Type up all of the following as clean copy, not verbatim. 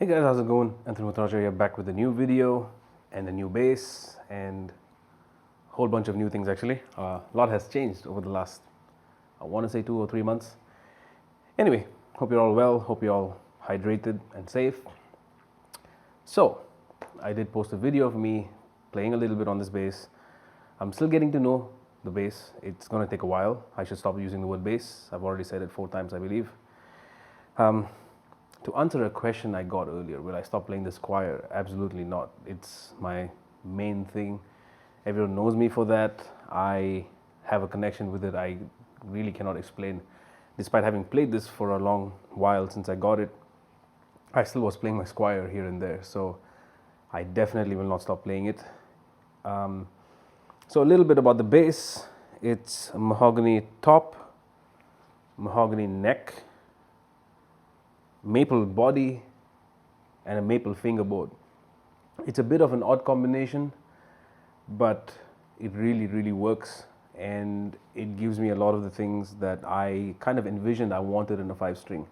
Hey guys, how's it going? Anthony Muthurajah here, back with a new video and a new bass and a whole bunch of new things actually. A lot has changed over the last, I want to say 2 or 3 months. Anyway, hope you're all well, hope you're all hydrated and safe. So, I did post a video of me playing a little bit on this bass. I'm still getting to know the bass. It's going to take a while. I should stop using the word bass. I've already said it 4 times, I believe. To answer a question I got earlier, will I stop playing the Squire? Absolutely not. It's my main thing. Everyone knows me for that. I have a connection with it I really cannot explain. Despite having played this for a long while since I got it, I still was playing my Squire here and there. So I definitely will not stop playing it. So a little bit about the bass. It's a mahogany top, mahogany neck, maple body, and a maple fingerboard. It's a bit of an odd combination, but it really works, and it gives me a lot of the things that I kind of envisioned I wanted in a 5-string.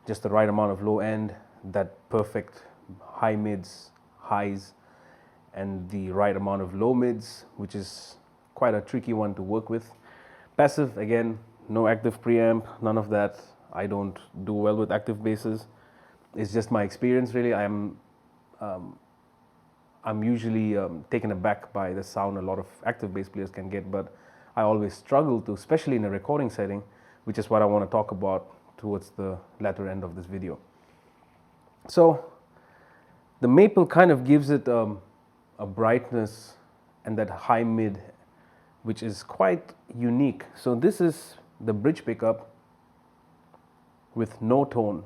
Just the right amount of low end, that perfect high mids, highs, and the right amount of low mids, which is quite a tricky one to work with. Passive, again, no active preamp, none of that. I don't do well with active basses. It's just my experience, really. I'm usually taken aback by the sound a lot of active bass players can get, but I always struggle to, especially in a recording setting, which is what I want to talk about towards the latter end of this video. So the maple kind of gives it a brightness and that high mid, which is quite unique. So this is the bridge pickup with no tone.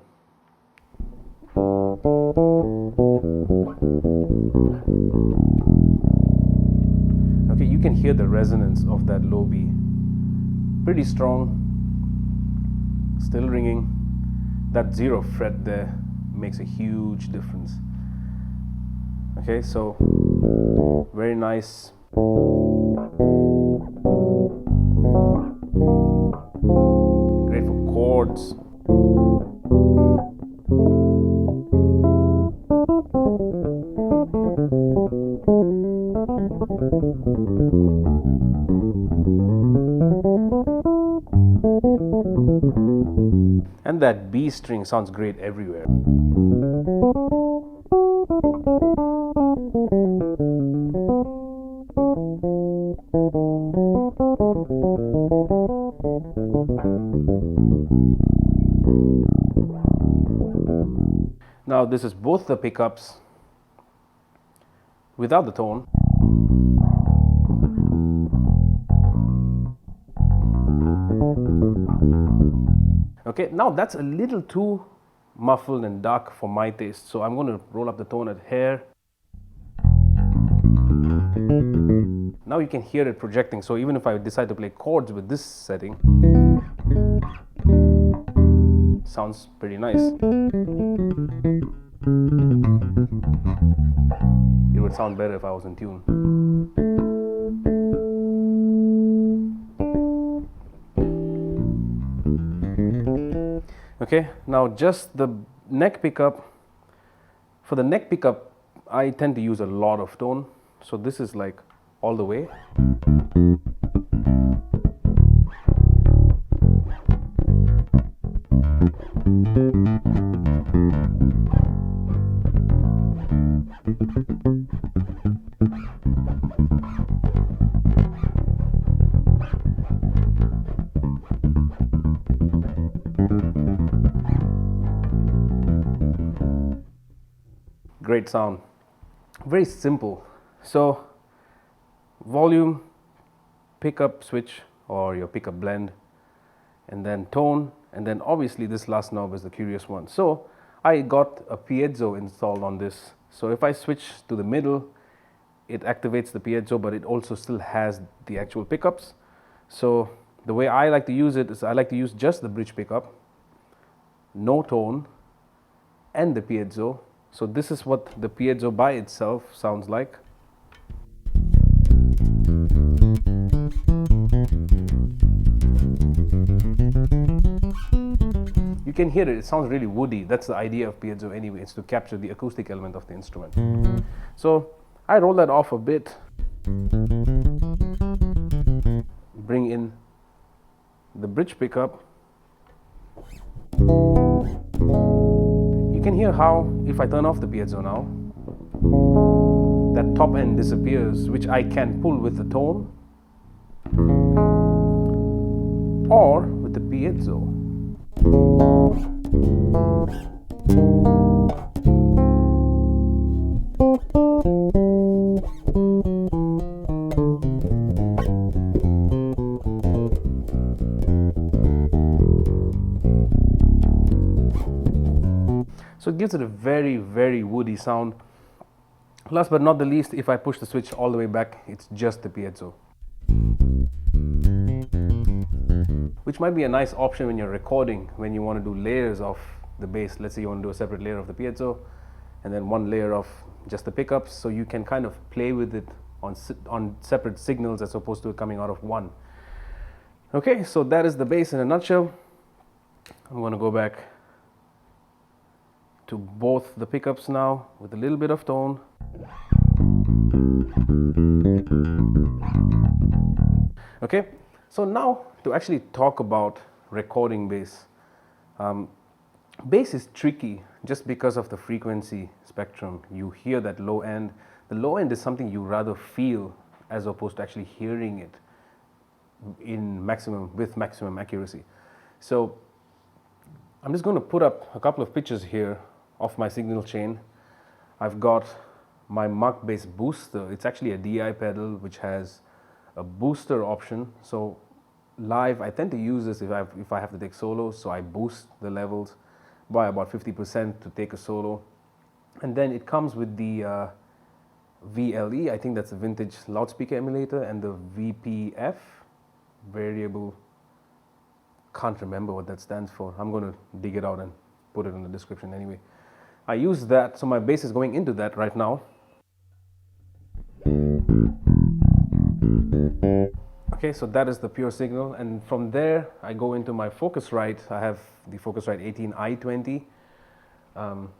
Okay, you can hear the resonance of that low B. Pretty strong, still ringing. That 0 fret there makes a huge difference. Okay, so very nice. Great for chords. And that B string sounds great everywhere. Now this is both the pickups without the tone. Okay, now that's a little too muffled and dark for my taste, so I'm going to roll up the tone at here. Now you can hear it projecting, so even if I decide to play chords with this setting, sounds pretty nice. It would sound better if I was in tune. Okay, now just the neck pickup. For the neck pickup, I tend to use a lot of tone. So this is like all the way. Great sound, very simple. So volume, pickup switch or your pickup blend, and then tone, and then obviously this last knob is the curious one. So I got a piezo installed on this, so if I switch to the middle, it activates the piezo, but it also still has the actual pickups. So the way I like to use it is I like to use just the bridge pickup, no tone, and the piezo. So this is what the piezo by itself sounds like. can hear it, it sounds really woody. That's the idea of piezo anyway, it's to capture the acoustic element of the instrument. So I roll that off a bit, bring in the bridge pickup. You can hear how, if I turn off the piezo now, that top end disappears, which I can pull with the tone or with the piezo. So it gives it a very, very woody sound. Last but not the least, if I push the switch all the way back, it's just the piezo, which might be a nice option when you're recording, when you want to do layers of the bass. Let's say you want to do a separate layer of the piezo and then one layer of just the pickups, so you can kind of play with it on separate signals as opposed to it coming out of one. Okay, so that is the bass in a nutshell. I'm going to go back to both the pickups now with a little bit of tone. Okay, so now to actually talk about recording bass. Bass is tricky just because of the frequency spectrum. You hear that low end. The low end is something you rather feel as opposed to actually hearing it with maximum accuracy. So I'm just going to put up a couple of pictures here of my signal chain. I've got my Mach Bass booster. It's actually a DI pedal which has a booster option. So live I tend to use this if I have to take solos, so I boost the levels by about 50% to take a solo. And then it comes with the VLE, I think that's a vintage loudspeaker emulator, and the VPF, variable, can't remember what that stands for. I'm going to dig it out and put it in the description anyway. I use that, so my bass is going into that right now. Okay, so that is the pure signal, and from there I go into my Focusrite. I have the Focusrite 18i20.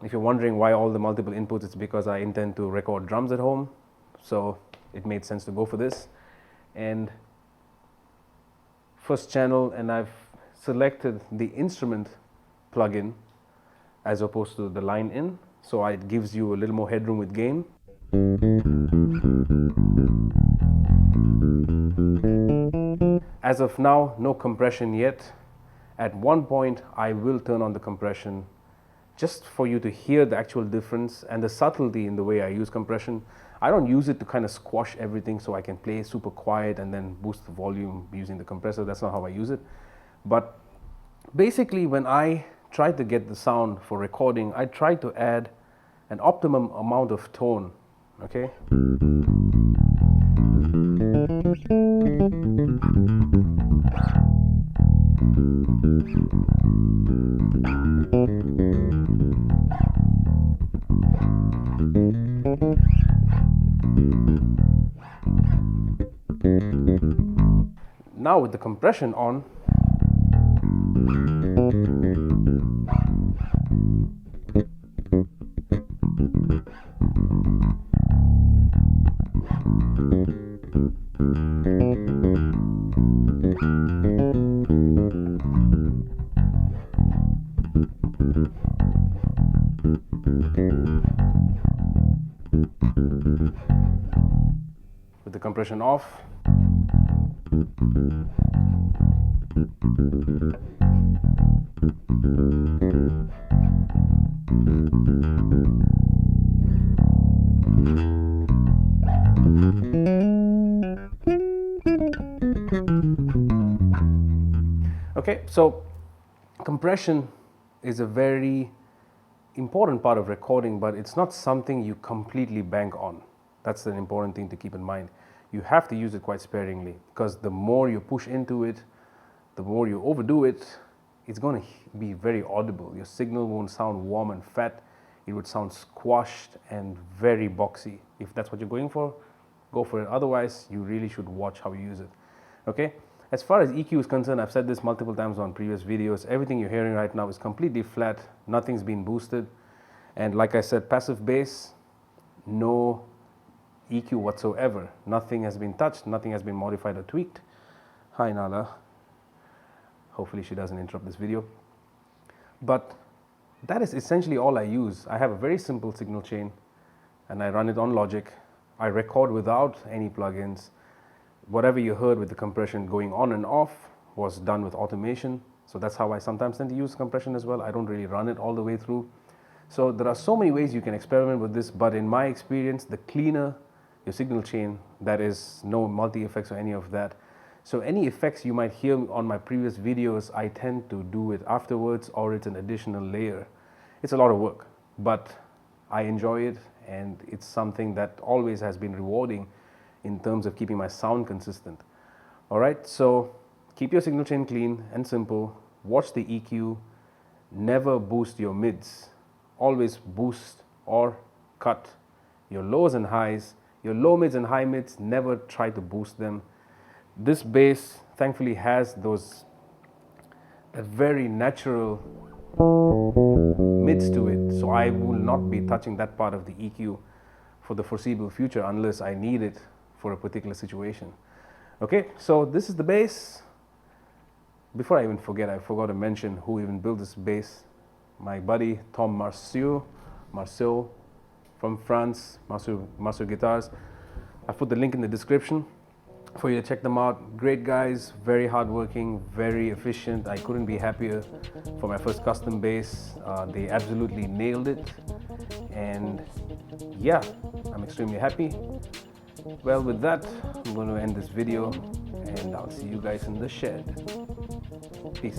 If you're wondering why all the multiple inputs, it's because I intend to record drums at home, so it made sense to go for this. And first channel, and I've selected the instrument plugin as opposed to the line in, so it gives you a little more headroom with gain. As of now, no compression yet. At one point I will turn on the compression just for you to hear the actual difference and the subtlety in the way I use compression. I don't use it to kind of squash everything so I can play super quiet and then boost the volume using the compressor. That's not how I use it. But basically, when I try to get the sound for recording, I try to add an optimum amount of tone. Okay? Now with the compression on, with the compression off, okay, so compression is a very important part of recording, but it's not something you completely bank on. That's an important thing to keep in mind. You have to use it quite sparingly, because the more you push into it, the more you overdo it, it's going to be very audible. Your signal won't sound warm and fat. It would sound squashed and very boxy. If that's what you're going for, go for it. Otherwise, you really should watch how you use it. Okay? As far as EQ is concerned, I've said this multiple times on previous videos, everything you're hearing right now is completely flat, nothing's been boosted. And like I said, passive bass, no EQ whatsoever. Nothing has been touched, nothing has been modified or tweaked. Hi Nala. Hopefully she doesn't interrupt this video. But that is essentially all I use. I have a very simple signal chain and I run it on Logic. I record without any plugins. Whatever you heard with the compression going on and off was done with automation. So that's how I sometimes tend to use compression as well. I don't really run it all the way through. So there are so many ways you can experiment with this, but in my experience, the cleaner your signal chain, that is no multi-effects or any of that. So any effects you might hear on my previous videos, I tend to do it afterwards, or it's an additional layer. It's a lot of work, but I enjoy it, and it's something that always has been rewarding in terms of keeping my sound consistent. All right, so keep your signal chain clean and simple. Watch the EQ. Never boost your mids. Always boost or cut your lows and highs. Your low mids and high mids, never try to boost them. This bass thankfully has a very natural mids to it, so I will not be touching that part of the EQ for the foreseeable future unless I need it for a particular situation. Okay, so this is the bass. Before I even forget, I forgot to mention who even built this bass. My buddy Tom Marceau from France, Marceau Guitars. I put the link in the description for you to check them out. Great guys, very hardworking, very efficient. I couldn't be happier for my first custom bass. They absolutely nailed it, and yeah, I'm extremely happy. Well, with that, I'm going to end this video, and I'll see you guys in the shed. Peace.